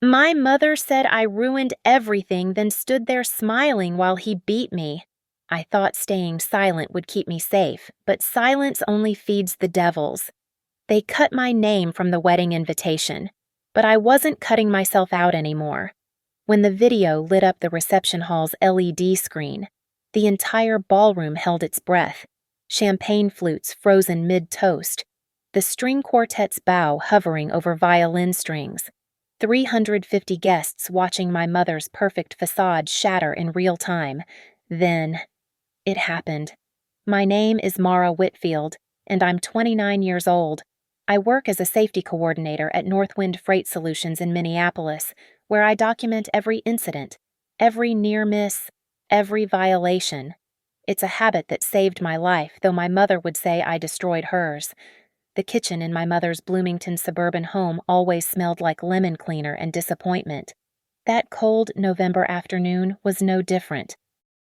My mother said I ruined everything, then stood there smiling while he beat me. I thought staying silent would keep me safe, but silence only feeds the devils. They cut my name from the wedding invitation, but I wasn't cutting myself out anymore. When the video lit up the reception hall's LED screen, the entire ballroom held its breath, champagne flutes frozen mid-toast, the string quartet's bow hovering over violin strings, 350 guests watching my mother's perfect facade shatter in real time. Then, it happened. My name is Mara Whitfield, and I'm 29 years old. I work as a safety coordinator at Northwind Freight Solutions in Minneapolis, where I document every incident, every near miss, every violation. It's a habit that saved my life, though my mother would say I destroyed hers. The kitchen in my mother's Bloomington suburban home always smelled like lemon cleaner and disappointment. That cold November afternoon was no different.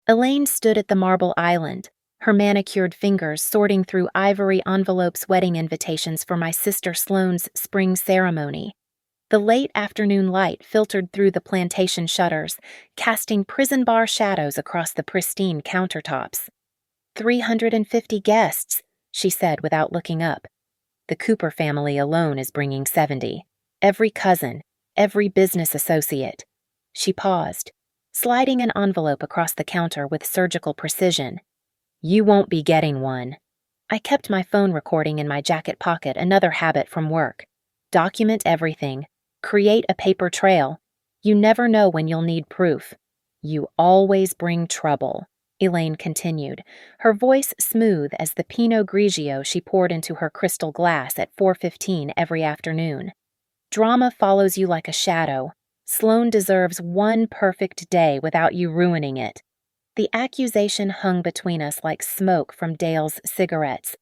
Elaine stood at the marble island, her manicured fingers sorting through ivory envelopes' wedding invitations for my sister Sloane's spring ceremony. The late afternoon light filtered through the plantation shutters, casting prison bar shadows across the pristine countertops. 350 guests, she said without looking up. The Cooper family alone is bringing 70. Every cousin, every business associate. She paused, sliding an envelope across the counter with surgical precision. You won't be getting one. I kept my phone recording in my jacket pocket, another habit from work. Document everything. Create a paper trail. You never know when you'll need proof. You always bring trouble, Elaine continued, her voice smooth as the Pinot Grigio she poured into her crystal glass at 4:15 every afternoon. Drama follows you like a shadow. Sloane deserves one perfect day without you ruining it. The accusation hung between us like smoke from Dale's cigarettes.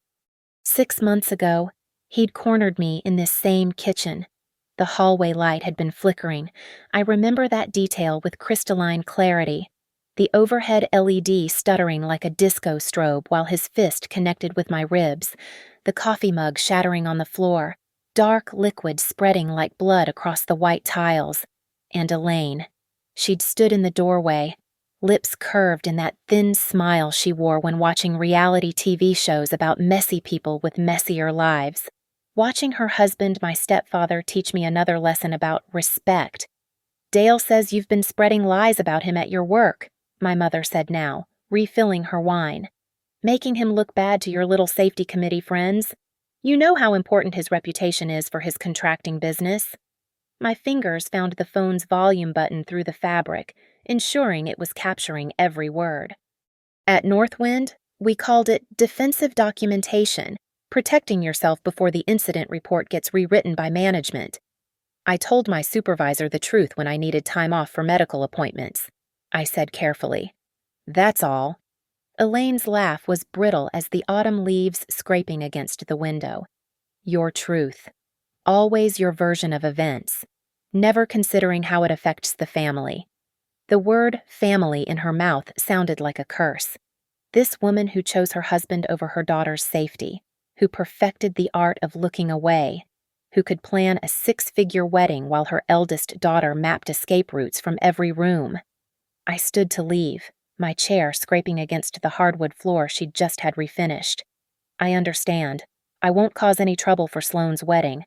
6 months ago, he'd cornered me in this same kitchen. The hallway light had been flickering. I remember that detail with crystalline clarity. The overhead LED stuttering like a disco strobe while his fist connected with my ribs, the coffee mug shattering on the floor, dark liquid spreading like blood across the white tiles. And Elaine. She'd stood in the doorway, lips curved in that thin smile she wore when watching reality TV shows about messy people with messier lives. Watching her husband, my stepfather, teach me another lesson about respect. Dale says you've been spreading lies about him at your work, my mother said now, refilling her wine. Making him look bad to your little safety committee friends. You know how important his reputation is for his contracting business. My fingers found the phone's volume button through the fabric, ensuring it was capturing every word. At Northwind, we called it defensive documentation, protecting yourself before the incident report gets rewritten by management. I told my supervisor the truth when I needed time off for medical appointments, I said carefully. That's all. Elaine's laugh was brittle as the autumn leaves scraping against the window. Your truth. Always your version of events, never considering how it affects the family. The word family in her mouth sounded like a curse. This woman who chose her husband over her daughter's safety, who perfected the art of looking away, who could plan a 6-figure wedding while her eldest daughter mapped escape routes from every room. I stood to leave, my chair scraping against the hardwood floor she'd just had refinished. I understand. I won't cause any trouble for Sloane's wedding.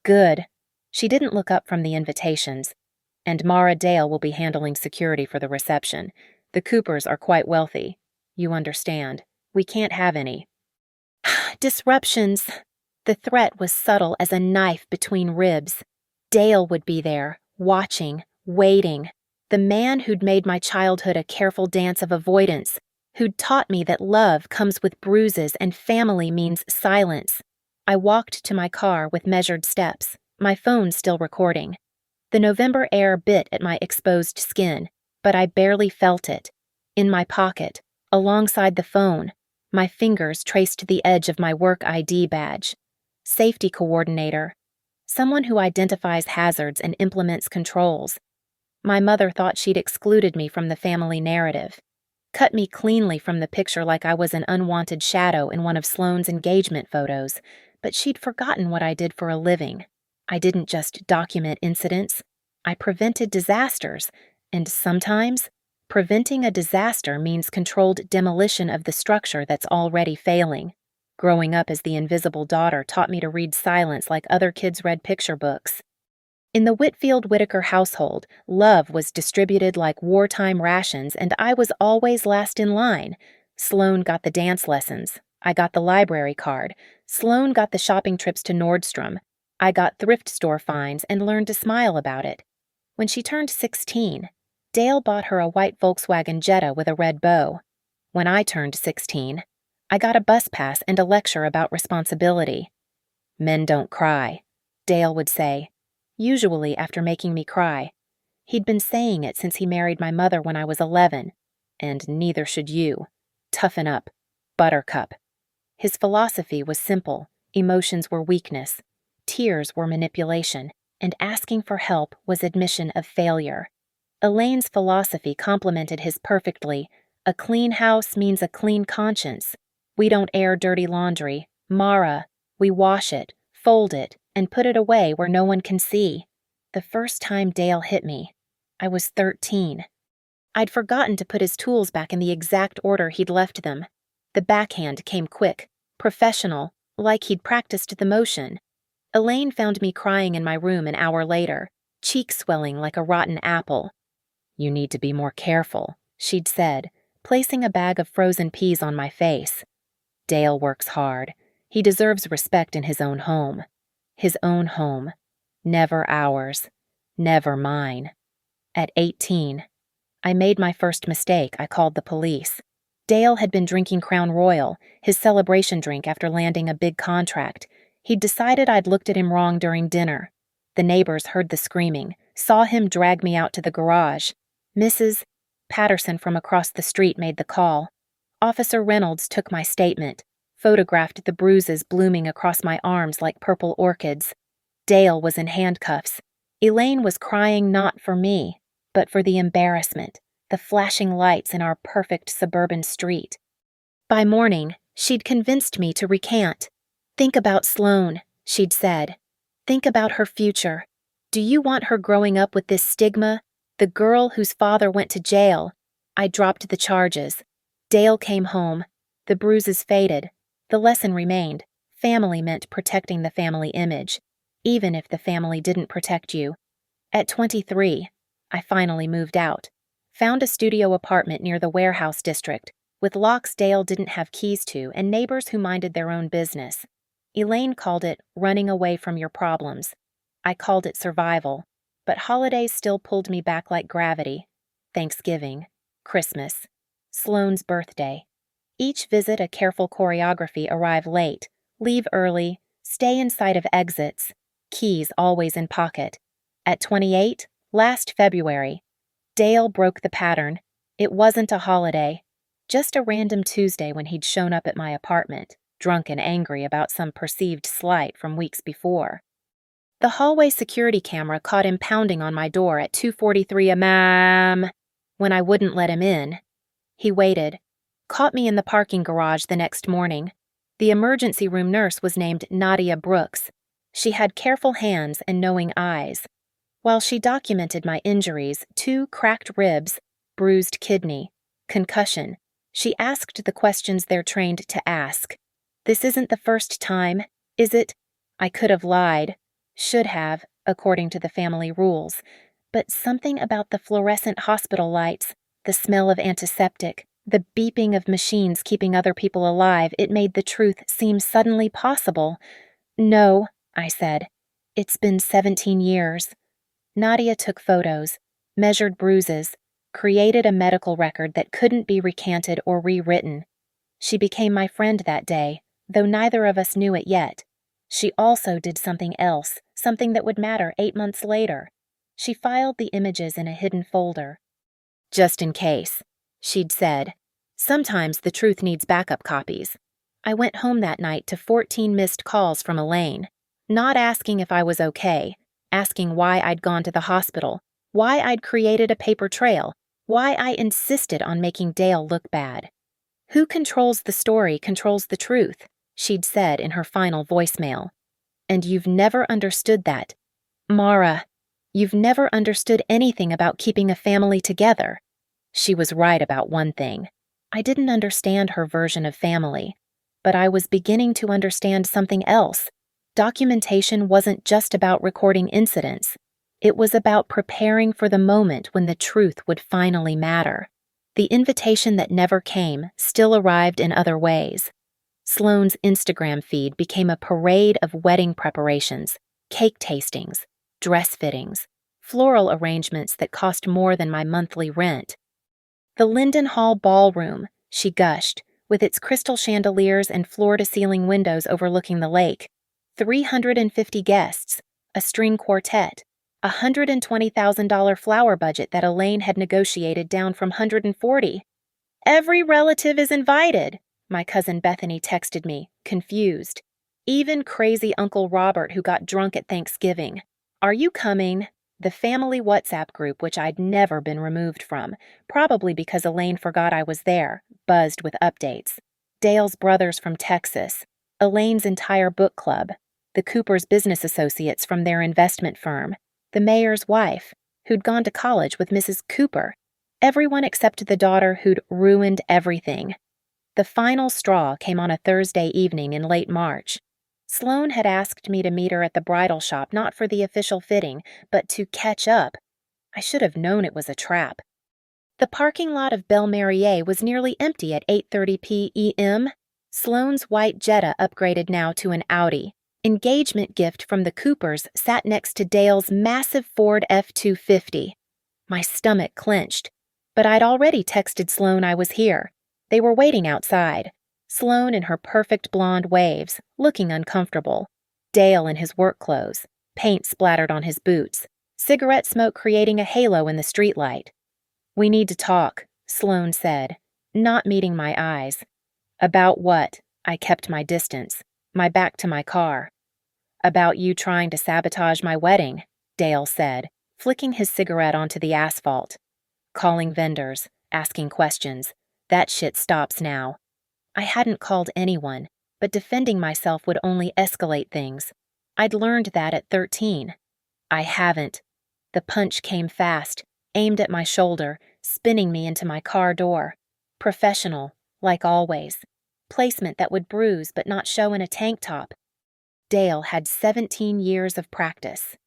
Good. She didn't look up from the invitations. And Mara Dale will be handling security for the reception. The Coopers are quite wealthy. You understand. We can't have any. Disruptions. The threat was subtle as a knife between ribs. Dale would be there, watching, waiting. The man who'd made my childhood a careful dance of avoidance, who'd taught me that love comes with bruises and family means silence. I walked to my car with measured steps, my phone still recording. The November air bit at my exposed skin, but I barely felt it. In my pocket, alongside the phone, my fingers traced the edge of my work ID badge. Safety coordinator. Someone who identifies hazards and implements controls. My mother thought she'd excluded me from the family narrative. Cut me cleanly from the picture like I was an unwanted shadow in one of Sloane's engagement photos, but she'd forgotten what I did for a living. I didn't just document incidents. I prevented disasters, and sometimes preventing a disaster means controlled demolition of the structure that's already failing. Growing up as the invisible daughter taught me to read silence like other kids read picture books. In the Whitfield Whitaker household, love was distributed like wartime rations, and I was always last in line. Sloane got the dance lessons. I got the library card. Sloane got the shopping trips to Nordstrom. I got thrift store finds and learned to smile about it. When she turned 16, Dale bought her a white Volkswagen Jetta with a red bow. When I turned 16, I got a bus pass and a lecture about responsibility. Men don't cry, Dale would say, usually after making me cry. He'd been saying it since he married my mother when I was 11, and neither should you. Toughen up, buttercup. His philosophy was simple. Emotions were weakness, tears were manipulation, and asking for help was admission of failure. Elaine's philosophy complemented his perfectly. A clean house means a clean conscience. We don't air dirty laundry, Mara. We wash it, fold it, and put it away where no one can see. The first time Dale hit me, I was 13. I'd forgotten to put his tools back in the exact order he'd left them. The backhand came quick, professional, like he'd practiced the motion. Elaine found me crying in my room an hour later, cheeks swelling like a rotten apple. "You need to be more careful," she'd said, placing a bag of frozen peas on my face. "Dale works hard. He deserves respect in his own home. His own home. Never ours. Never mine." At 18, I made my first mistake. I called the police. Dale had been drinking Crown Royal, his celebration drink after landing a big contract. He'd decided I'd looked at him wrong during dinner. The neighbors heard the screaming, saw him drag me out to the garage. Mrs. Patterson from across the street made the call. Officer Reynolds took my statement, photographed the bruises blooming across my arms like purple orchids. Dale was in handcuffs. Elaine was crying not for me, but for the embarrassment, the flashing lights in our perfect suburban street. By morning, she'd convinced me to recant. "Think about Sloane," she'd said. "Think about her future. Do you want her growing up with this stigma? The girl whose father went to jail." I dropped the charges. Dale came home. The bruises faded. The lesson remained. Family meant protecting the family image, even if the family didn't protect you. At 23, I finally moved out. Found a studio apartment near the warehouse district, with locks Dale didn't have keys to and neighbors who minded their own business. Elaine called it running away from your problems. I called it survival, but holidays still pulled me back like gravity. Thanksgiving, Christmas, Sloane's birthday. Each visit a careful choreography: arrive late, leave early, stay in sight of exits, keys always in pocket. At 28, last February, Dale broke the pattern. It wasn't a holiday, just a random Tuesday when he'd shown up at my apartment, drunk and angry about some perceived slight from weeks before. The hallway security camera caught him pounding on my door at 2:43 a.m. when I wouldn't let him in. He waited, caught me in the parking garage the next morning. The emergency room nurse was named Nadia Brooks. She had careful hands and knowing eyes. While she documented my injuries, 2 cracked ribs, bruised kidney, concussion, she asked the questions they're trained to ask. "This isn't the first time, is it?" I could have lied. Should have, according to the family rules. But something about the fluorescent hospital lights, the smell of antiseptic, the beeping of machines keeping other people alive, it made the truth seem suddenly possible. "No," I said. "It's been 17 years. Nadia took photos, measured bruises, created a medical record that couldn't be recanted or rewritten. She became my friend that day, though neither of us knew it yet. She also did something else, something that would matter 8 months later. She filed the images in a hidden folder. Just in case," she'd said. "Sometimes the truth needs backup copies." I went home that night to 14 missed calls from Elaine, not asking if I was okay, asking why I'd gone to the hospital, why I'd created a paper trail, why I insisted on making Dale look bad. "Who controls the story controls the truth," she'd said in her final voicemail. "And you've never understood that. Mara, You've never understood anything about keeping a family together." She was right about one thing. I didn't understand her version of family, but I was beginning to understand something else. Documentation wasn't just about recording incidents. It was about preparing for the moment when the truth would finally matter. The invitation that never came still arrived in other ways. Sloane's Instagram feed became a parade of wedding preparations, cake tastings, dress fittings, floral arrangements that cost more than my monthly rent. "The Linden Hall Ballroom," she gushed, with its crystal chandeliers and floor-to-ceiling windows overlooking the lake. 350 guests, a string quartet, a $120,000 flower budget that Elaine had negotiated down from $140. "Every relative is invited," my cousin Bethany texted me, confused. "Even crazy Uncle Robert who got drunk at Thanksgiving. Are you coming?" The family WhatsApp group, which I'd never been removed from, probably because Elaine forgot I was there, buzzed with updates. Dale's brothers from Texas, Elaine's entire book club, the Coopers' business associates from their investment firm, the mayor's wife, who'd gone to college with Mrs. Cooper, everyone except the daughter who'd ruined everything. The final straw came on a Thursday evening in late March. Sloane had asked me to meet her at the bridal shop not for the official fitting, but to catch up. I should have known it was a trap. The parking lot of Belle Marie was nearly empty at 8:30 p.m. Sloane's white Jetta, upgraded now to an Audi, engagement gift from the Coopers, sat next to Dale's massive Ford F-250. My stomach clenched, but I'd already texted Sloane I was here. They were waiting outside. Sloane in her perfect blonde waves, looking uncomfortable. Dale in his work clothes, paint splattered on his boots, cigarette smoke creating a halo in the streetlight. "We need to talk," Sloane said, not meeting my eyes. "About what?" I kept my distance, my back to my car. "About you trying to sabotage my wedding," Dale said, flicking his cigarette onto the asphalt. "Calling vendors, asking questions. That shit stops now." I hadn't called anyone, but defending myself would only escalate things. I'd learned that at 13. "I haven't." The punch came fast, aimed at my shoulder, spinning me into my car door. Professional, like always. Placement that would bruise but not show in a tank top. Dale had 17 years of practice.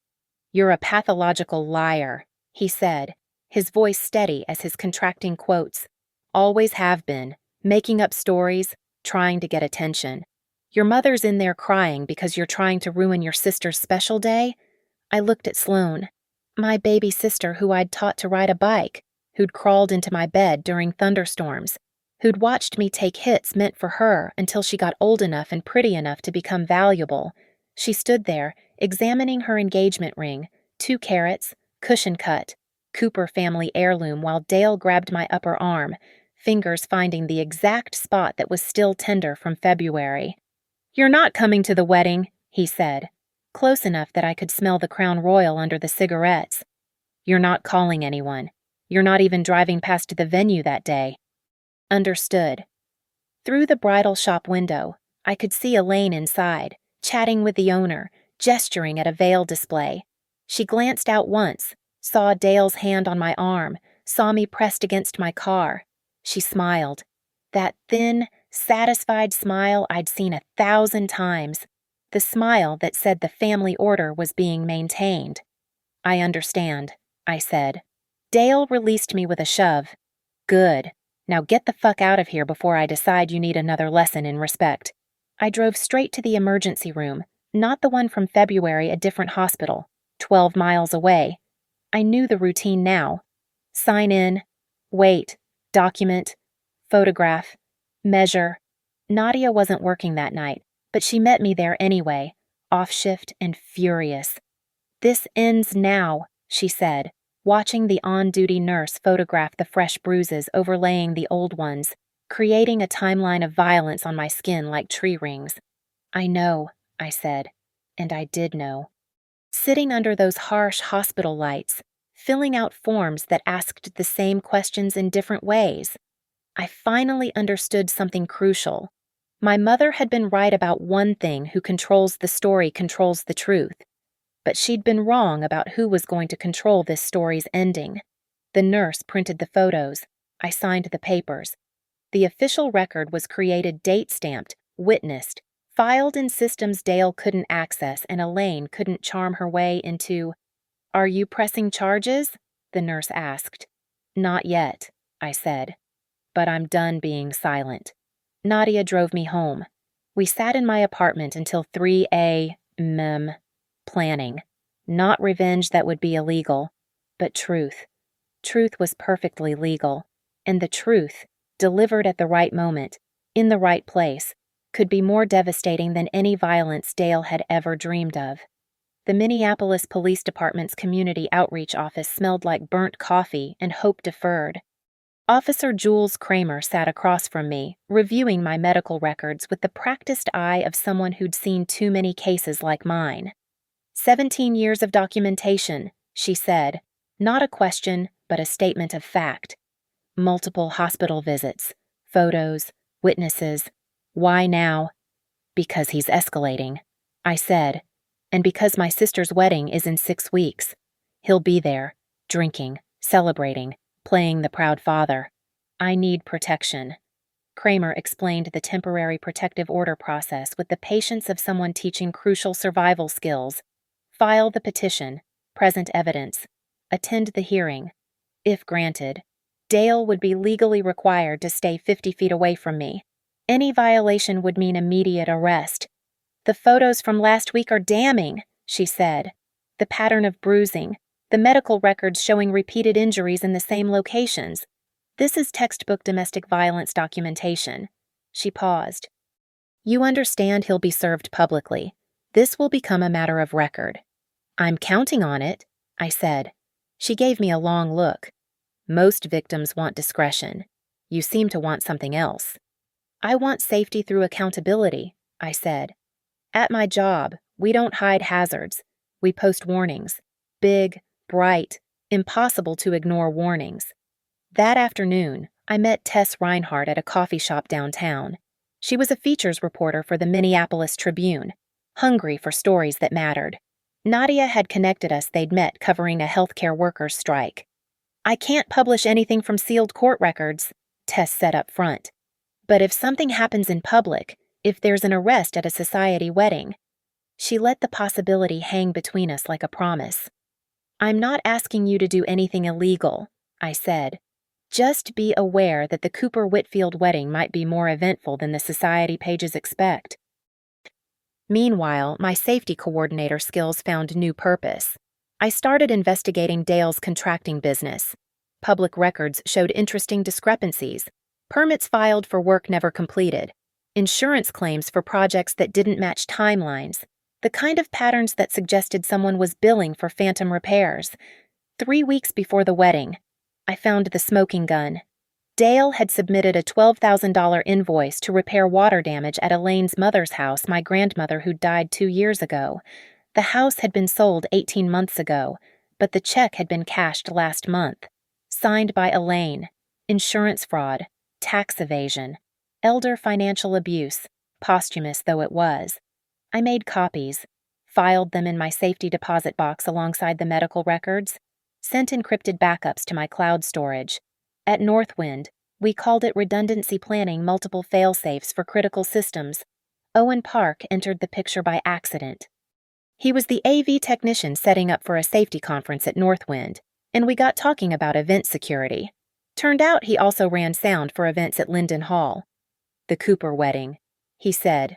"You're a pathological liar," he said, his voice steady as his contracting quotes. "Always have been. Making up stories, trying to get attention. Your mother's in there crying because you're trying to ruin your sister's special day." I looked at Sloane, my baby sister who I'd taught to ride a bike, who'd crawled into my bed during thunderstorms, who'd watched me take hits meant for her until she got old enough and pretty enough to become valuable. She stood there, examining her engagement ring, 2 carats, cushion cut, Cooper family heirloom, while Dale grabbed my upper arm, fingers finding the exact spot that was still tender from February. "You're not coming to the wedding," he said, close enough that I could smell the Crown Royal under the cigarettes. "You're not calling anyone. You're not even driving past the venue that day." Understood. Through the bridal shop window, I could see Elaine inside, chatting with the owner, gesturing at a veil display. She glanced out once, saw Dale's hand on my arm, saw me pressed against my car. She smiled. That thin, satisfied smile I'd seen 1,000 times. The smile that said the family order was being maintained. "I understand," I said. Dale released me with a shove. "Good. Now get the fuck out of here before I decide you need another lesson in respect." I drove straight to the emergency room, not the one from February, a different hospital, 12 miles away. I knew the routine now. Sign in, wait, document, photograph, measure. Nadia wasn't working that night, but she met me there anyway, off shift and furious. "This ends now," she said, watching the on-duty nurse photograph the fresh bruises overlaying the old ones, creating a timeline of violence on my skin like tree rings. "I know," I said, and I did know. Sitting under those harsh hospital lights, filling out forms that asked the same questions in different ways, I finally understood something crucial. My mother had been right about one thing: who controls the story controls the truth. But she'd been wrong about who was going to control this story's ending. The nurse printed the photos. I signed the papers. The official record was created date-stamped, witnessed, filed in systems Dale couldn't access and Elaine couldn't charm her way into. "Are you pressing charges?" the nurse asked. "Not yet," I said. But I'm done being silent. Nadia drove me home. We sat in my apartment until 3 a.m. planning. Not revenge that would be illegal, but truth. Truth was perfectly legal, and the truth, delivered at the right moment, in the right place, could be more devastating than any violence Dale had ever dreamed of. The Minneapolis Police Department's community outreach office smelled like burnt coffee and hope deferred. Officer Jules Kramer sat across from me, reviewing my medical records with the practiced eye of someone who'd seen too many cases like mine. 17 years of documentation, she said, not a question, but a statement of fact. Multiple hospital visits, photos, witnesses. Why now? Because he's escalating, I said, and because my sister's wedding is in 6 weeks. He'll be there, drinking, celebrating, playing the proud father. I need protection. Kramer explained the temporary protective order process with the patience of someone teaching crucial survival skills. File the petition, present evidence, attend the hearing. If granted, Dale would be legally required to stay 50 feet away from me. Any violation would mean immediate arrest. "The photos from last week are damning," she said. "The pattern of bruising, the medical records showing repeated injuries in the same locations. This is textbook domestic violence documentation." She paused. "You understand he'll be served publicly. This will become a matter of record." "I'm counting on it," I said. She gave me a long look. "Most victims want discretion. You seem to want something else." "I want safety through accountability," I said. "At my job, we don't hide hazards. We post warnings. Big, bright, impossible to ignore warnings." That afternoon, I met Tess Reinhardt at a coffee shop downtown. She was a features reporter for the Minneapolis Tribune, hungry for stories that mattered. Nadia had connected us they'd met covering a healthcare workers' strike. "I can't publish anything from sealed court records," Tess said up front. "But if something happens in public, if there's an arrest at a society wedding..." She let the possibility hang between us like a promise. "I'm not asking you to do anything illegal," I said. "Just be aware that the Cooper Whitfield wedding might be more eventful than the society pages expect." Meanwhile, my safety coordinator skills found new purpose. I started investigating Dale's contracting business. Public records showed interesting discrepancies. Permits filed for work never completed. Insurance claims for projects that didn't match timelines. The kind of patterns that suggested someone was billing for phantom repairs. 3 weeks before the wedding, I found the smoking gun. Dale had submitted a $12,000 invoice to repair water damage at Elaine's mother's house, my grandmother who died 2 years ago. The house had been sold 18 months ago, but the check had been cashed last month. Signed by Elaine. Insurance fraud, tax evasion, elder financial abuse, posthumous though it was. I made copies, filed them in my safety deposit box alongside the medical records, sent encrypted backups to my cloud storage. At Northwind, we called it redundancy planning multiple fail-safes for critical systems. Owen Park entered the picture by accident. He was the AV technician setting up for a safety conference at Northwind, and we got talking about event security. Turned out he also ran sound for events at Linden Hall. "The Cooper wedding," he said.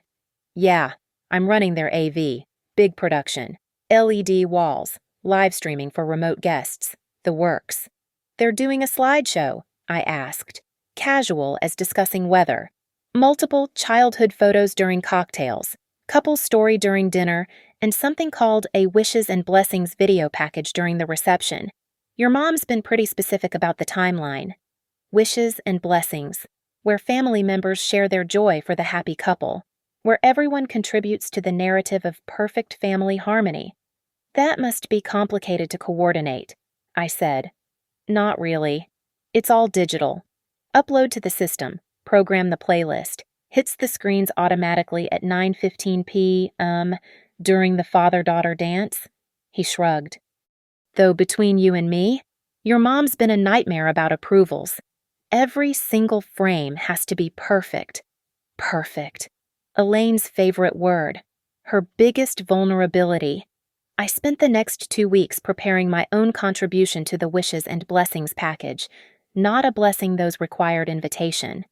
"Yeah, I'm running their AV. Big production. LED walls. Live streaming for remote guests. The works." "They're doing a slideshow," I asked. Casual as discussing weather. Multiple childhood photos during cocktails, couple story during dinner, and something called a wishes and blessings video package during the reception. Your mom's been pretty specific about the timeline. Wishes and blessings, where family members share their joy for the happy couple, where everyone contributes to the narrative of perfect family harmony. "That must be complicated to coordinate," I said. "Not really. It's all digital. Upload to the system, program the playlist, hits the screens automatically at 9:15 p.m. during the father-daughter dance." He shrugged. Though between you and me, your mom's been a nightmare about approvals. Every single frame has to be perfect. Perfect. Elaine's favorite word. Her biggest vulnerability. I spent the next 2 weeks preparing my own contribution to the wishes and blessings package, not a blessing those required invitation,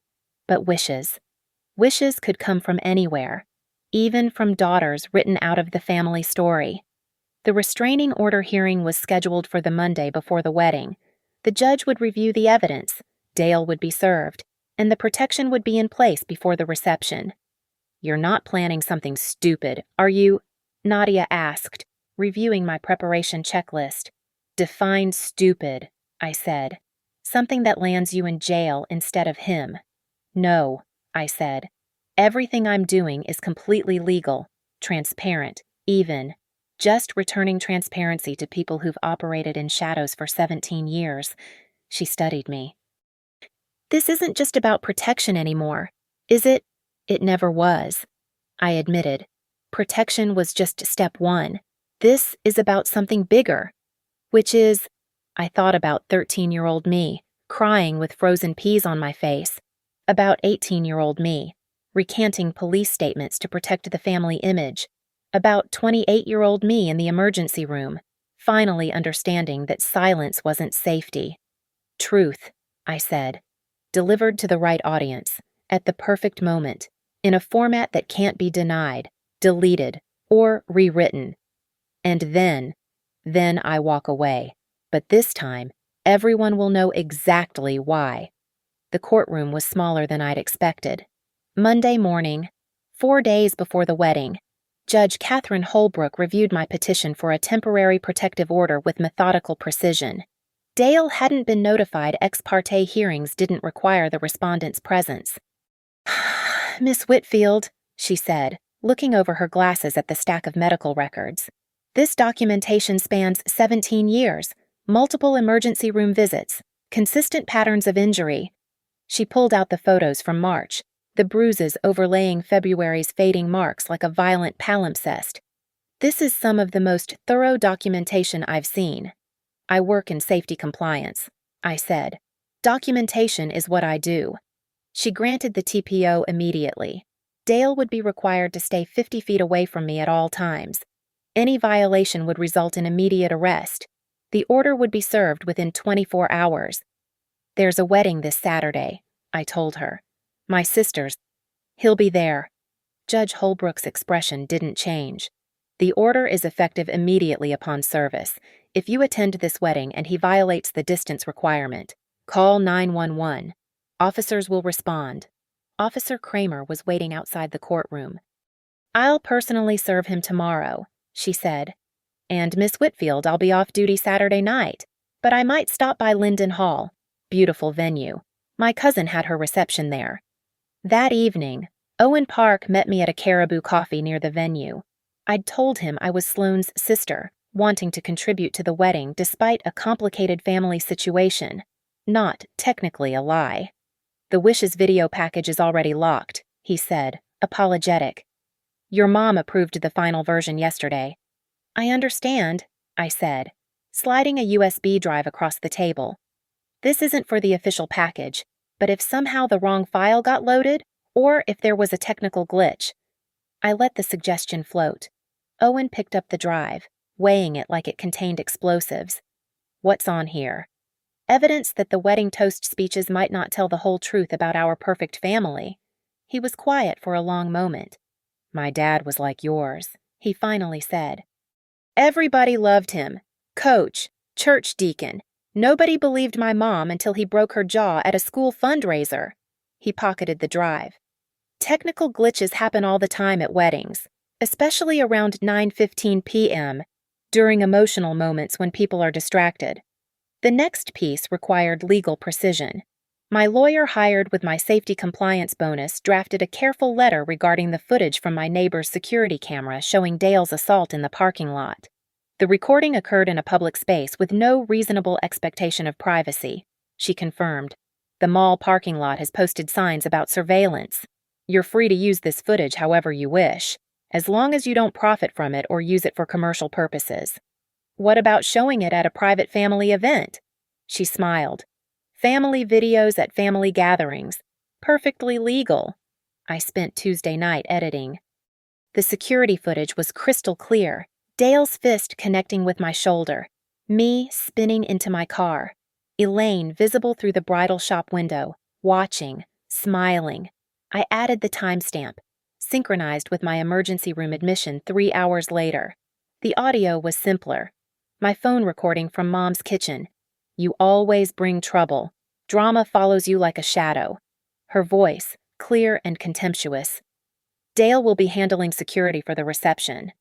but wishes. Wishes could come from anywhere, even from daughters written out of the family story. The restraining order hearing was scheduled for the Monday before the wedding. The judge would review the evidence, Dale would be served, and the protection would be in place before the reception. "You're not planning something stupid, are you?" Nadia asked, reviewing my preparation checklist. "Define stupid," I said. "Something that lands you in jail instead of him." "No," I said. "Everything I'm doing is completely legal, transparent, even. Just returning transparency to people who've operated in shadows for 17 years. She studied me. "This isn't just about protection anymore, is it?" "It never was," I admitted. "Protection was just step one. This is about something bigger." "Which is," I thought about 13-year-old me, crying with frozen peas on my face. About 18-year-old me, recanting police statements to protect the family image. About 28-year-old me in the emergency room, finally understanding that silence wasn't safety. "Truth," I said, delivered to the right audience, at the perfect moment, in a format that can't be denied, deleted, or rewritten. And then I walk away. But this time, everyone will know exactly why. The courtroom was smaller than I'd expected. Monday morning, 4 days before the wedding, Judge Catherine Holbrook reviewed my petition for a temporary protective order with methodical precision. Dale hadn't been notified ex parte hearings didn't require the respondent's presence. "Miss Whitfield," she said, looking over her glasses at the stack of medical records. "This documentation spans 17 years, multiple emergency room visits, consistent patterns of injury." She pulled out the photos from March, the bruises overlaying February's fading marks like a violent palimpsest. "This is some of the most thorough documentation I've seen. I work in safety compliance," I said. "Documentation is what I do." She granted the TPO immediately. Dale would be required to stay 50 feet away from me at all times. Any violation would result in immediate arrest. The order would be served within 24 hours. "There's a wedding this Saturday," I told her. "My sister's. He'll be there." Judge Holbrook's expression didn't change. "The order is effective immediately upon service. If you attend this wedding and he violates the distance requirement, call 911. Officers will respond." Officer Kramer was waiting outside the courtroom. "I'll personally serve him tomorrow," she said. "And Miss Whitfield, I'll be off duty Saturday night, but I might stop by Linden Hall. Beautiful venue. My cousin had her reception there." That evening, Owen Park met me at a Caribou Coffee near the venue. I'd told him I was Sloane's sister, wanting to contribute to the wedding despite a complicated family situation. Not technically a lie. "The wishes video package is already locked," he said, apologetic. "Your mom approved the final version yesterday." "I understand," I said, sliding a USB drive across the table. "This isn't for the official package, but if somehow the wrong file got loaded, or if there was a technical glitch." I let the suggestion float. Owen picked up the drive, weighing it like it contained explosives. "What's on here?" "Evidence that the wedding toast speeches might not tell the whole truth about our perfect family." He was quiet for a long moment. "My dad was like yours," he finally said. "Everybody loved him. Coach, church deacon. Nobody believed my mom until he broke her jaw at a school fundraiser." He pocketed the drive. "Technical glitches happen all the time at weddings, especially around 9:15 p.m., during emotional moments when people are distracted." The next piece required legal precision. My lawyer hired with my safety compliance bonus drafted a careful letter regarding the footage from my neighbor's security camera showing Dale's assault in the parking lot. The recording occurred in a public space with no reasonable expectation of privacy, she confirmed. "The mall parking lot has posted signs about surveillance. You're free to use this footage however you wish, as long as you don't profit from it or use it for commercial purposes." What about showing it at a private family event? She smiled. Family videos at family gatherings. Perfectly legal. I spent Tuesday night editing. The security footage was crystal clear. Dale's fist connecting with my shoulder. Me spinning into my car. Elaine visible through the bridal shop window, watching, smiling. I added the timestamp, synchronized with my emergency room admission 3 hours later. The audio was simpler. My phone recording from Mom's kitchen. You always bring trouble. Drama follows you like a shadow. Her voice, clear and contemptuous. Dale will be handling security for the reception.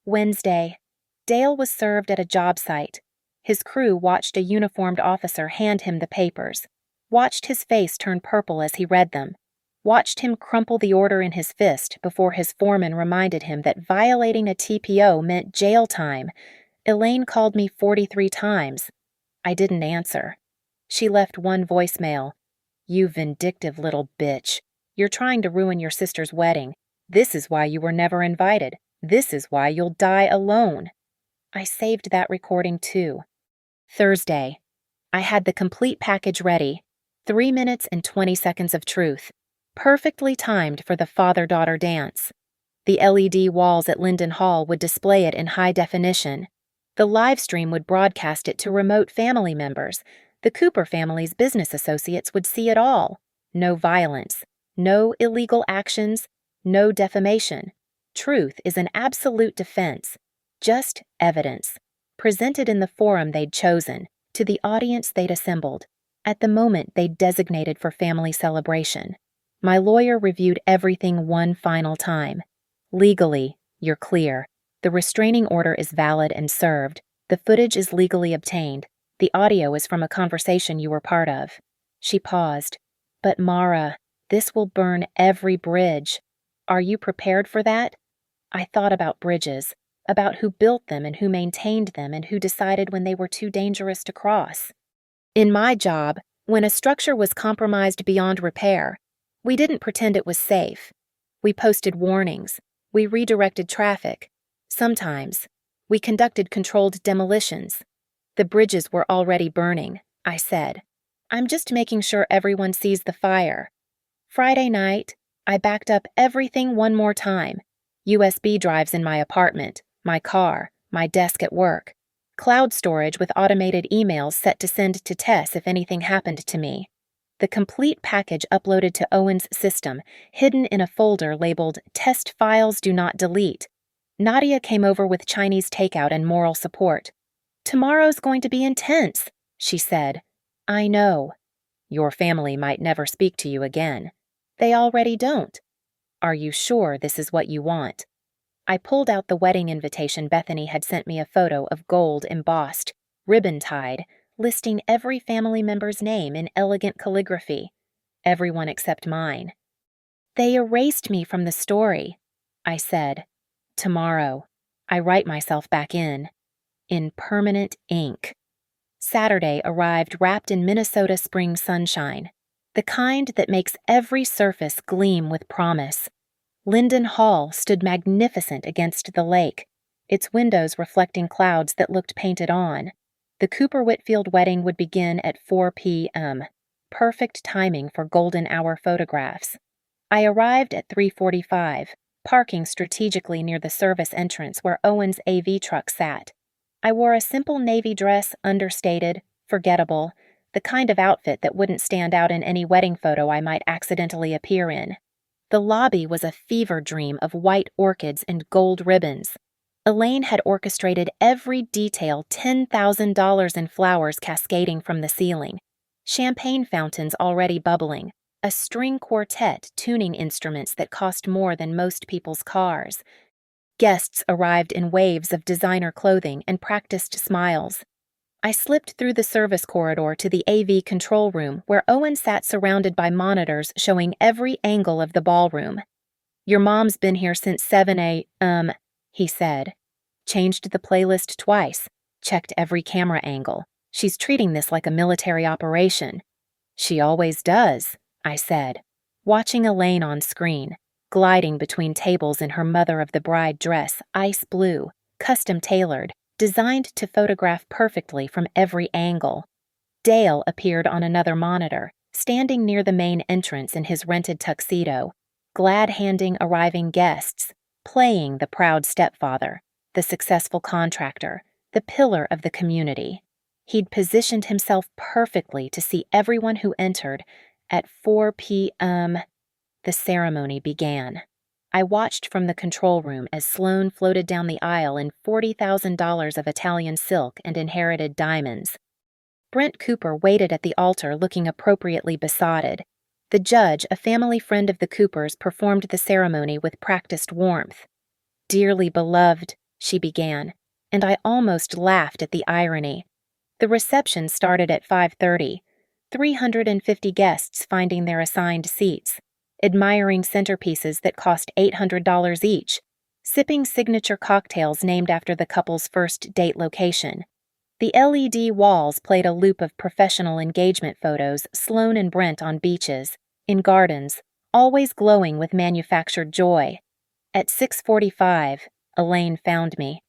Wednesday. Dale was served at a job site. His crew watched a uniformed officer hand him the papers, watched his face turn purple as he read them, watched him crumple the order in his fist before his foreman reminded him that violating a TPO meant jail time. Elaine called me 43 times. I didn't answer. She left one voicemail. You vindictive little bitch. You're trying to ruin your sister's wedding. This is why you were never invited. This is why you'll die alone. I saved that recording too. Thursday. I had the complete package ready. 3 minutes and 20 seconds of truth. Perfectly timed for the father-daughter dance. The LED walls at Linden Hall would display it in high definition. The live stream would broadcast it to remote family members. The Cooper family's business associates would see it all. No violence. No illegal actions. No defamation. Truth is an absolute defense. Just evidence. Presented in the forum they'd chosen, to the audience they'd assembled, at the moment they'd designated for family celebration. My lawyer reviewed everything one final time. Legally, you're clear. The restraining order is valid and served. The footage is legally obtained. The audio is from a conversation you were part of. She paused. But Mara, this will burn every bridge. Are you prepared for that? I thought about bridges, about who built them and who maintained them and who decided when they were too dangerous to cross. In my job, when a structure was compromised beyond repair, we didn't pretend it was safe. We posted warnings. We redirected traffic. Sometimes, we conducted controlled demolitions. The bridges were already burning, I said. I'm just making sure everyone sees the fire. Friday night, I backed up everything one more time. USB drives in my apartment, my car, my desk at work. Cloud storage with automated emails set to send to Tess if anything happened to me. The complete package uploaded to Owen's system, hidden in a folder labeled Test Files Do Not Delete. Nadia came over with Chinese takeout and moral support. Tomorrow's going to be intense, she said. I know. Your family might never speak to you again. They already don't. Are you sure this is what you want? I pulled out the wedding invitation Bethany had sent me a photo of gold embossed, ribbon-tied, listing every family member's name in elegant calligraphy. Everyone except mine. They erased me from the story, I said. Tomorrow, I write myself back in permanent ink. Saturday arrived wrapped in Minnesota spring sunshine, the kind that makes every surface gleam with promise. Linden Hall stood magnificent against the lake, its windows reflecting clouds that looked painted on. The Cooper Whitfield wedding would begin at 4 p.m., perfect timing for golden hour photographs. I arrived at 3:45, parking strategically near the service entrance where Owen's AV truck sat. I wore a simple navy dress, understated, forgettable, the kind of outfit that wouldn't stand out in any wedding photo I might accidentally appear in. The lobby was a fever dream of white orchids and gold ribbons. Elaine had orchestrated every detail, $10,000 in flowers cascading from the ceiling, champagne fountains already bubbling, a string quartet tuning instruments that cost more than most people's cars. Guests arrived in waves of designer clothing and practiced smiles. I slipped through the service corridor to the AV control room where Owen sat surrounded by monitors showing every angle of the ballroom. Your mom's been here since 7 a.m., he said. Changed the playlist twice, checked every camera angle. She's treating this like a military operation. She always does, I said, watching Elaine on screen, gliding between tables in her mother-of-the-bride dress, ice blue, custom-tailored, designed to photograph perfectly from every angle. Dale appeared on another monitor, standing near the main entrance in his rented tuxedo, glad-handing arriving guests, playing the proud stepfather, the successful contractor, the pillar of the community. He'd positioned himself perfectly to see everyone who entered at 4 p.m. The ceremony began. I watched from the control room as Sloane floated down the aisle in $40,000 of Italian silk and inherited diamonds. Brent Cooper waited at the altar looking appropriately besotted. The judge, a family friend of the Coopers, performed the ceremony with practiced warmth. "Dearly beloved," she began, and I almost laughed at the irony. The reception started at 5:30, 350 guests finding their assigned seats, admiring centerpieces that cost $800 each, sipping signature cocktails named after the couple's first date location. The LED walls played a loop of professional engagement photos, Sloane and Brent on beaches, in gardens, always glowing with manufactured joy. At 6:45, Elaine found me.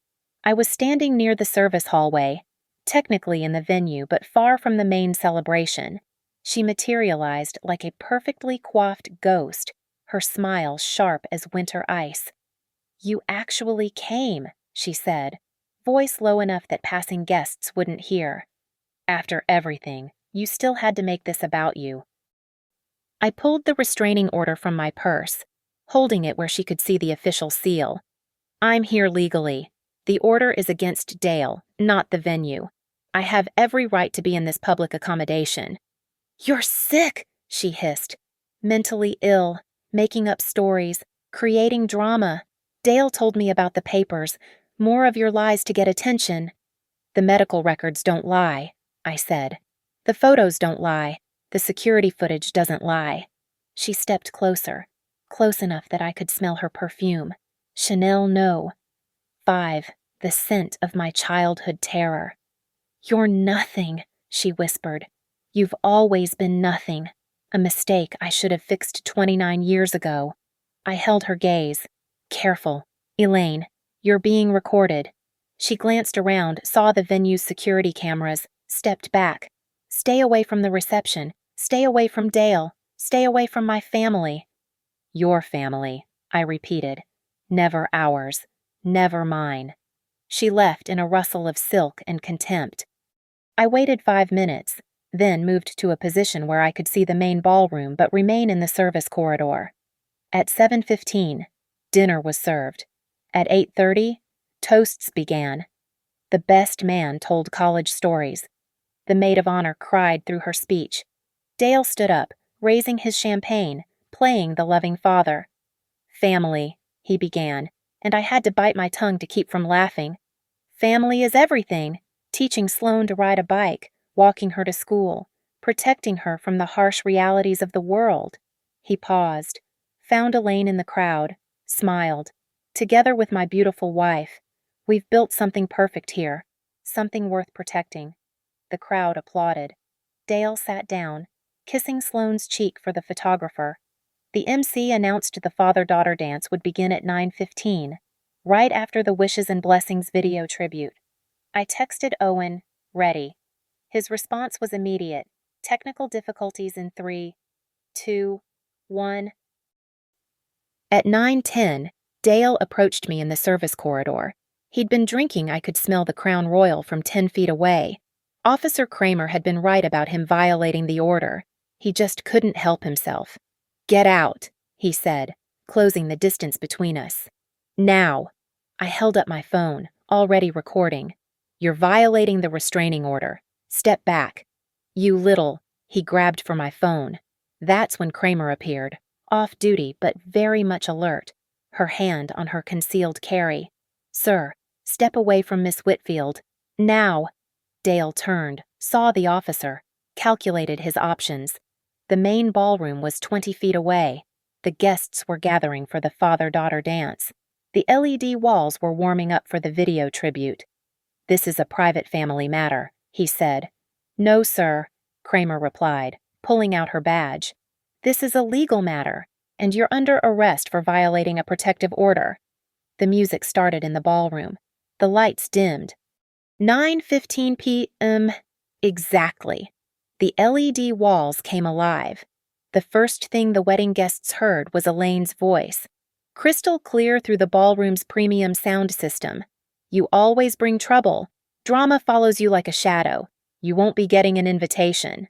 I was standing near the service hallway, technically in the venue but far from the main celebration. She materialized like a perfectly coiffed ghost, her smile sharp as winter ice. "You actually came," she said, voice low enough that passing guests wouldn't hear. "After everything, you still had to make this about you." I pulled the restraining order from my purse, holding it where she could see the official seal. "I'm here legally. The order is against Dale, not the venue. I have every right to be in this public accommodation." "You're sick," she hissed. "Mentally ill, making up stories, creating drama. Dale told me about the papers. More of your lies to get attention." "The medical records don't lie," I said. "The photos don't lie. The security footage doesn't lie." She stepped closer, close enough that I could smell her perfume. Chanel No. 5, the scent of my childhood terror. "You're nothing," she whispered. "You've always been nothing. A mistake I should have fixed 29 years ago." I held her gaze. "Careful. Elaine, you're being recorded." She glanced around, saw the venue's security cameras, stepped back. "Stay away from the reception. Stay away from Dale. Stay away from my family." "Your family," I repeated. "Never ours. Never mine." She left in a rustle of silk and contempt. I waited 5 minutes, then moved to a position where I could see the main ballroom but remain in the service corridor. At 7:15, dinner was served. At 8:30, toasts began. The best man told college stories. The maid of honor cried through her speech. Dale stood up, raising his champagne, playing the loving father. "Family," he began, and I had to bite my tongue to keep from laughing. "Family is everything. Teaching Sloane to ride a bike, walking her to school, protecting her from the harsh realities of the world." He paused, found Elaine in the crowd, smiled. "Together with my beautiful wife, we've built something perfect here, something worth protecting." The crowd applauded. Dale sat down, kissing Sloane's cheek for the photographer. The MC announced the father-daughter dance would begin at 9:15, right after the Wishes and Blessings video tribute. I texted Owen, "Ready." His response was immediate. "Technical difficulties in 3, 2, 1. At 9:10, Dale approached me in the service corridor. He'd been drinking. I could smell the Crown Royal from 10 feet away. Officer Kramer had been right about him violating the order. He just couldn't help himself. "Get out," he said, closing the distance between us. "Now." I held up my phone, already recording. "You're violating the restraining order. Step back." "You little." He grabbed for my phone. That's when Kramer appeared, off duty but very much alert, her hand on her concealed carry. "Sir, step away from Miss Whitfield. Now." Dale turned, saw the officer, calculated his options. The main ballroom was 20 feet away. The guests were gathering for the father-daughter dance. The LED walls were warming up for the video tribute. "This is a private family matter," he said. "No, sir," Kramer replied, pulling out her badge. "This is a legal matter, and you're under arrest for violating a protective order." The music started in the ballroom. The lights dimmed. 9:15 p.m. Exactly. The LED walls came alive. The first thing the wedding guests heard was Elaine's voice, crystal clear through the ballroom's premium sound system. "You always bring trouble. Drama follows you like a shadow. You won't be getting an invitation."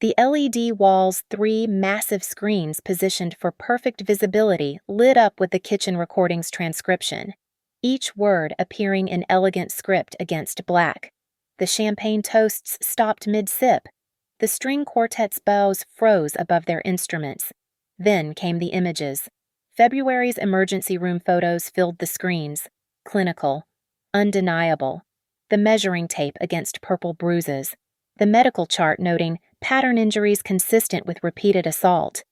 The LED wall's 3 massive screens positioned for perfect visibility lit up with the kitchen recording's transcription, each word appearing in elegant script against black. The champagne toasts stopped mid-sip. The string quartet's bows froze above their instruments. Then came the images. February's emergency room photos filled the screens, clinical, undeniable. The measuring tape against purple bruises. The medical chart noting pattern injuries consistent with repeated assault.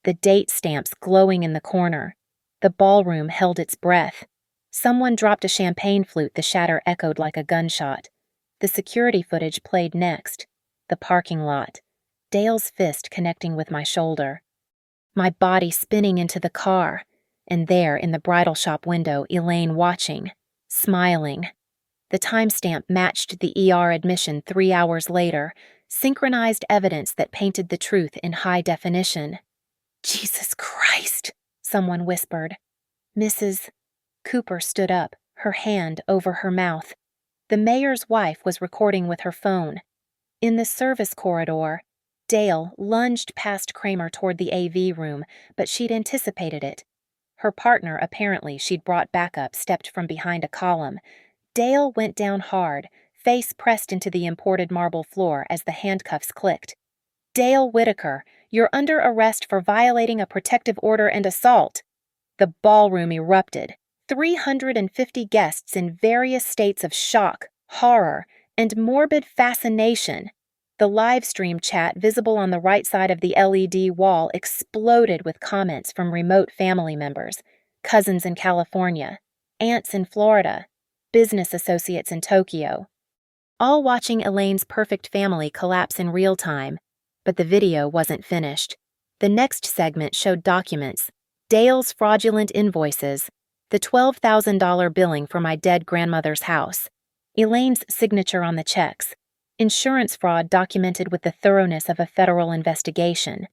The date stamps glowing in the corner. The ballroom held its breath. Someone dropped a champagne flute, the shatter echoed like a gunshot. The security footage played next. The parking lot. Dale's fist connecting with my shoulder. My body spinning into the car, and there in the bridal shop window, Elaine watching, smiling. The timestamp matched the ER admission 3 hours later, synchronized evidence that painted the truth in high definition. "Jesus Christ," someone whispered. Mrs. Cooper stood up, her hand over her mouth. The mayor's wife was recording with her phone. In the service corridor, Dale lunged past Kramer toward the AV room, but she'd anticipated it. Her partner, apparently she'd brought backup, stepped from behind a column. Dale went down hard, face pressed into the imported marble floor as the handcuffs clicked. "Dale Whitaker, you're under arrest for violating a protective order and assault." The ballroom erupted. 350 guests in various states of shock, horror, and morbid fascination. The live stream chat visible on the right side of the LED wall exploded with comments from remote family members, cousins in California, aunts in Florida, business associates in Tokyo, all watching Elaine's perfect family collapse in real time. But the video wasn't finished. The next segment showed documents, Dale's fraudulent invoices, the $12,000 billing for my dead grandmother's house, Elaine's signature on the checks, insurance fraud documented with the thoroughness of a federal investigation.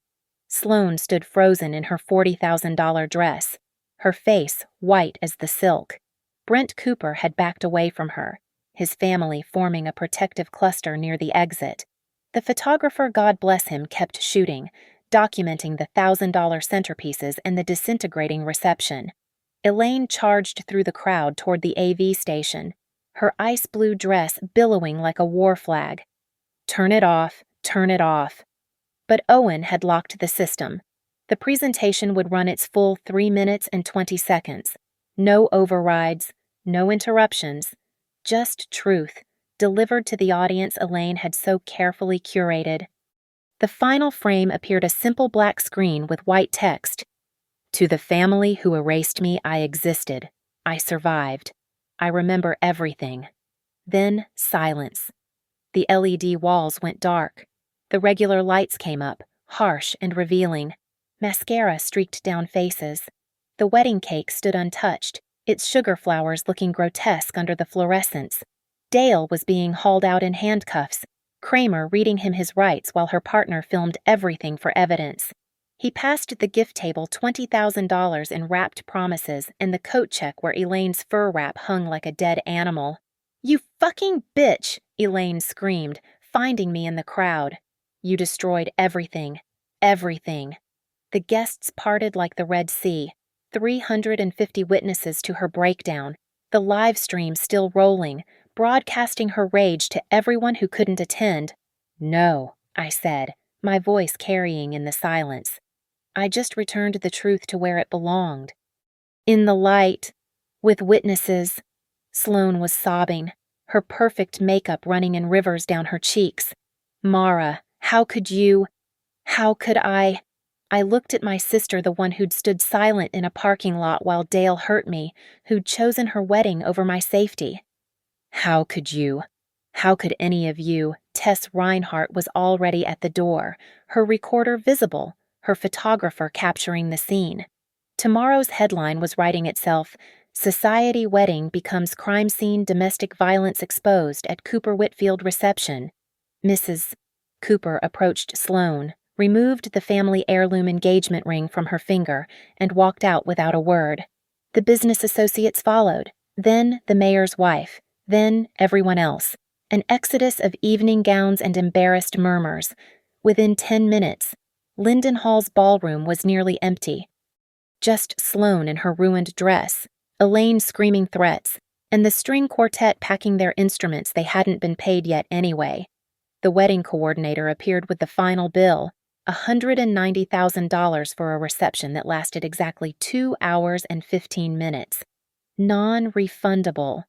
Sloane stood frozen in her $40,000 dress, her face white as the silk. Brent Cooper had backed away from her, his family forming a protective cluster near the exit. The photographer, God bless him, kept shooting, documenting the $1,000 centerpieces and the disintegrating reception. Elaine charged through the crowd toward the AV station, her ice blue dress billowing like a war flag. "Turn it off, turn it off." But Owen had locked the system. The presentation would run its full 3 minutes and 20 seconds. No overrides, no interruptions, just truth, delivered to the audience Elaine had so carefully curated. The final frame appeared a simple black screen with white text. "To the family who erased me, I existed. I survived. I remember everything." Then silence. The LED walls went dark. The regular lights came up, harsh and revealing. Mascara streaked down faces. The wedding cake stood untouched, its sugar flowers looking grotesque under the fluorescence. Dale was being hauled out in handcuffs, Kramer reading him his rights while her partner filmed everything for evidence. He passed the gift table $20,000 in wrapped promises and the coat check where Elaine's fur wrap hung like a dead animal. "You fucking bitch!" Elaine screamed, finding me in the crowd. "You destroyed everything. Everything." The guests parted like the Red Sea, 350 witnesses to her breakdown, the live stream still rolling, broadcasting her rage to everyone who couldn't attend. "No," I said, my voice carrying in the silence. "I just returned the truth to where it belonged." "In the light, with witnesses." Sloane was sobbing, her perfect makeup running in rivers down her cheeks. "Mara, how could you? How could I?" I looked at my sister, the one who'd stood silent in a parking lot while Dale hurt me, who'd chosen her wedding over my safety. "How could you? How could any of you?" Tess Reinhardt was already at the door, her recorder visible, her photographer capturing the scene. Tomorrow's headline was writing itself, Society wedding becomes crime scene domestic violence exposed at Cooper Whitfield reception. Mrs. Cooper approached Sloane, removed the family heirloom engagement ring from her finger, and walked out without a word. The business associates followed, then the mayor's wife, then everyone else. An exodus of evening gowns and embarrassed murmurs. Within 10 minutes, Linden Hall's ballroom was nearly empty. Just Sloane in her ruined dress, Elaine screaming threats, and the string quartet packing their instruments they hadn't been paid yet anyway. The wedding coordinator appeared with the final bill, $190,000 for a reception that lasted exactly 2 hours and 15 minutes. Non-refundable.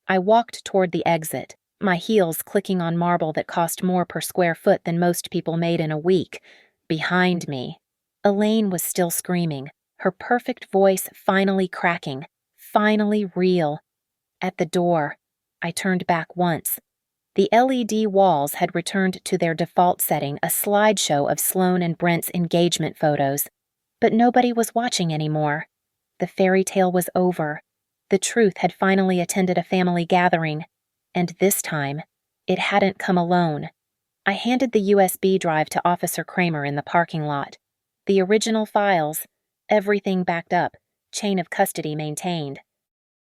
I walked toward the exit, my heels clicking on marble that cost more per square foot than most people made in a week. Behind me, Elaine was still screaming, her perfect voice finally cracking, finally real. At the door, I turned back once. The LED walls had returned to their default setting, a slideshow of Sloane and Brent's engagement photos. But nobody was watching anymore. The fairy tale was over. The truth had finally attended a family gathering, and this time, it hadn't come alone. I handed the USB drive to Officer Kramer in the parking lot. The original files, everything backed up, chain of custody maintained.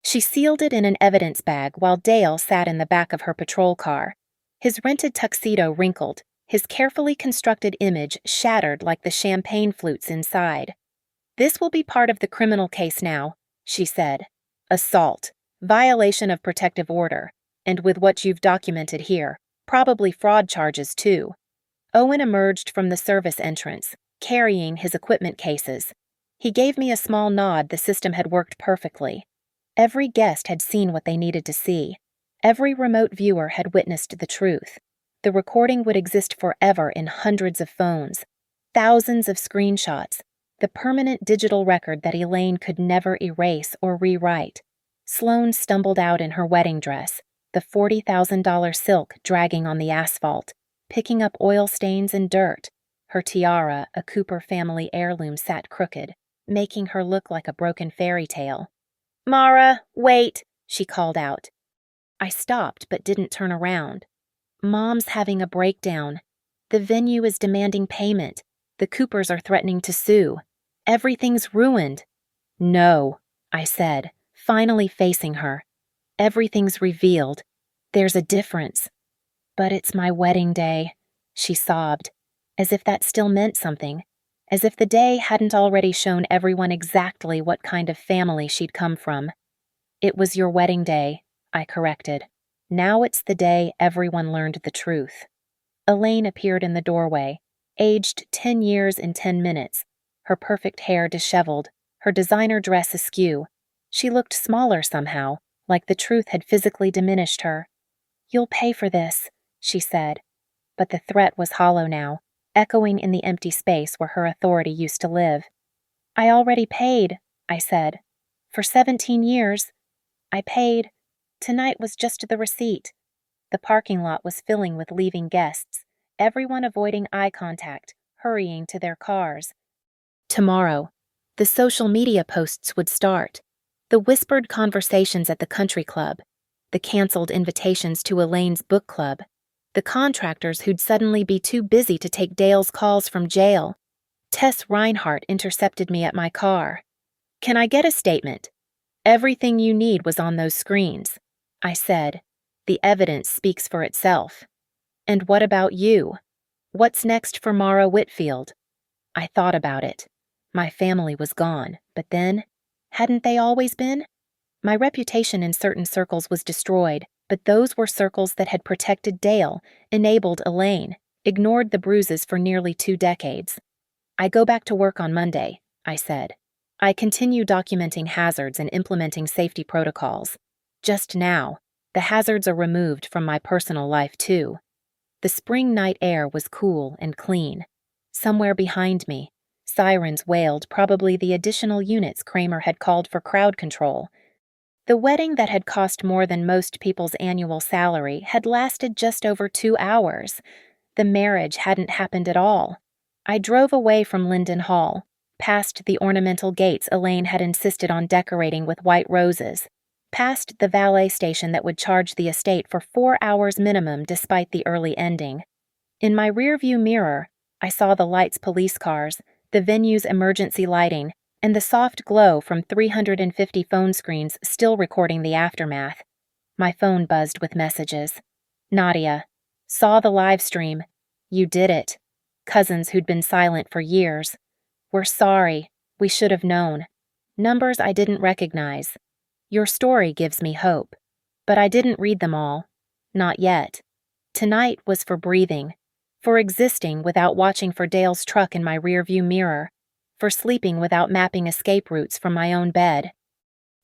She sealed it in an evidence bag while Dale sat in the back of her patrol car. His rented tuxedo wrinkled, his carefully constructed image shattered like the champagne flutes inside. "This will be part of the criminal case now," she said. "Assault, violation of protective order, and with what you've documented here, probably fraud charges too." Owen emerged from the service entrance, carrying his equipment cases. He gave me a small nod. The system had worked perfectly. Every guest had seen what they needed to see. Every remote viewer had witnessed the truth. The recording would exist forever in hundreds of phones, thousands of screenshots, the permanent digital record that Elaine could never erase or rewrite. Sloane stumbled out in her wedding dress, the $40,000 silk dragging on the asphalt, picking up oil stains and dirt. Her tiara, a Cooper family heirloom, sat crooked, making her look like a broken fairy tale. "Mara, wait," she called out. I stopped but didn't turn around. "Mom's having a breakdown. The venue is demanding payment. The Coopers are threatening to sue. Everything's ruined." "No," I said, finally facing her. "Everything's revealed. There's a difference." "But it's my wedding day," she sobbed, as if that still meant something. As if the day hadn't already shown everyone exactly what kind of family she'd come from. "It was your wedding day," I corrected. "Now it's the day everyone learned the truth." Elaine appeared in the doorway, aged 10 years in 10 minutes, her perfect hair disheveled, her designer dress askew. She looked smaller somehow, like the truth had physically diminished her. "You'll pay for this," she said. But the threat was hollow now, echoing in the empty space where her authority used to live. "I already paid," I said. "For 17 years. I paid. Tonight was just the receipt." The parking lot was filling with leaving guests, everyone avoiding eye contact, hurrying to their cars. Tomorrow, the social media posts would start. The whispered conversations at the country club, the canceled invitations to Elaine's book club, the contractors who'd suddenly be too busy to take Dale's calls from jail. Tess Reinhardt intercepted me at my car. "Can I get a statement?" "Everything you need was on those screens," I said. "The evidence speaks for itself." "And what about you? What's next for Mara Whitfield?" I thought about it. My family was gone, but then, hadn't they always been? My reputation in certain circles was destroyed, but those were circles that had protected Dale, enabled Elaine, ignored the bruises for nearly 2 decades. "I go back to work on Monday," I said. "I continue documenting hazards and implementing safety protocols. Just now, the hazards are removed from my personal life too." The spring night air was cool and clean. Somewhere behind me, sirens wailed, probably the additional units Kramer had called for crowd control. The wedding that had cost more than most people's annual salary had lasted just over 2 hours. The marriage hadn't happened at all. I drove away from Linden Hall, past the ornamental gates Elaine had insisted on decorating with white roses, past the valet station that would charge the estate for 4 hours minimum despite the early ending. In my rearview mirror, I saw the lights' police cars, the venue's emergency lighting, and the soft glow from 350 phone screens still recording the aftermath. My phone buzzed with messages. Nadia. Saw the live stream. You did it. Cousins who'd been silent for years. We're sorry. We should have known. Numbers I didn't recognize. Your story gives me hope. But I didn't read them all. Not yet. Tonight was for breathing. For existing without watching for Dale's truck in my rearview mirror. For sleeping without mapping escape routes from my own bed.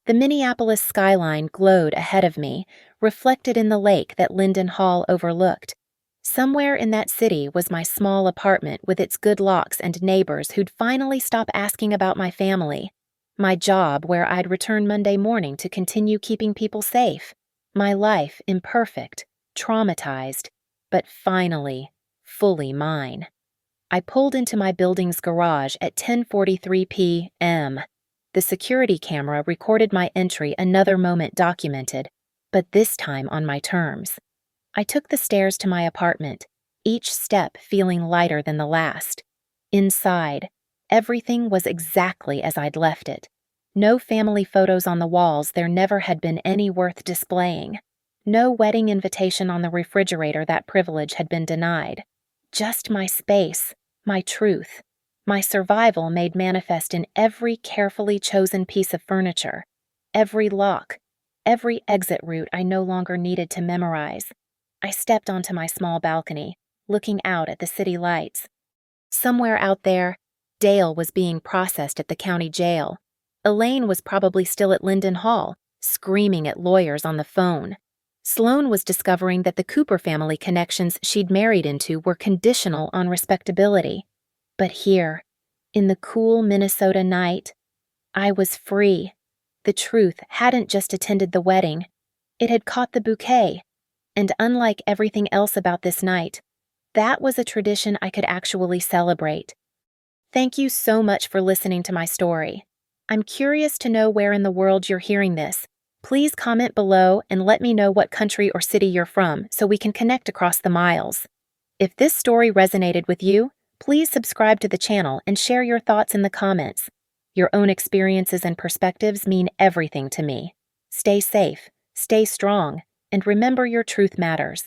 The Minneapolis skyline glowed ahead of me, reflected in the lake that Linden Hall overlooked. Somewhere in that city was my small apartment with its good locks and neighbors who'd finally stop asking about my family. My job where I'd return Monday morning to continue keeping people safe. My life imperfect, traumatized, but finally, fully mine. I pulled into my building's garage at 10:43 p.m. The security camera recorded my entry, another moment documented, but this time on my terms. I took the stairs to my apartment, each step feeling lighter than the last. Inside, everything was exactly as I'd left it. No family photos on the walls, there never had been any worth displaying. No wedding invitation on the refrigerator, that privilege had been denied. Just my space, my truth, my survival made manifest in every carefully chosen piece of furniture, every lock, every exit route I no longer needed to memorize. I stepped onto my small balcony, looking out at the city lights. Somewhere out there, Dale was being processed at the county jail. Elaine was probably still at Linden Hall, screaming at lawyers on the phone. Sloane was discovering that the Cooper family connections she'd married into were conditional on respectability. But here, in the cool Minnesota night, I was free. The truth hadn't just attended the wedding. It had caught the bouquet. And unlike everything else about this night, that was a tradition I could actually celebrate. Thank you so much for listening to my story. I'm curious to know where in the world you're hearing this. Please comment below and let me know what country or city you're from so we can connect across the miles. If this story resonated with you, please subscribe to the channel and share your thoughts in the comments. Your own experiences and perspectives mean everything to me. Stay safe, stay strong, and remember your truth matters.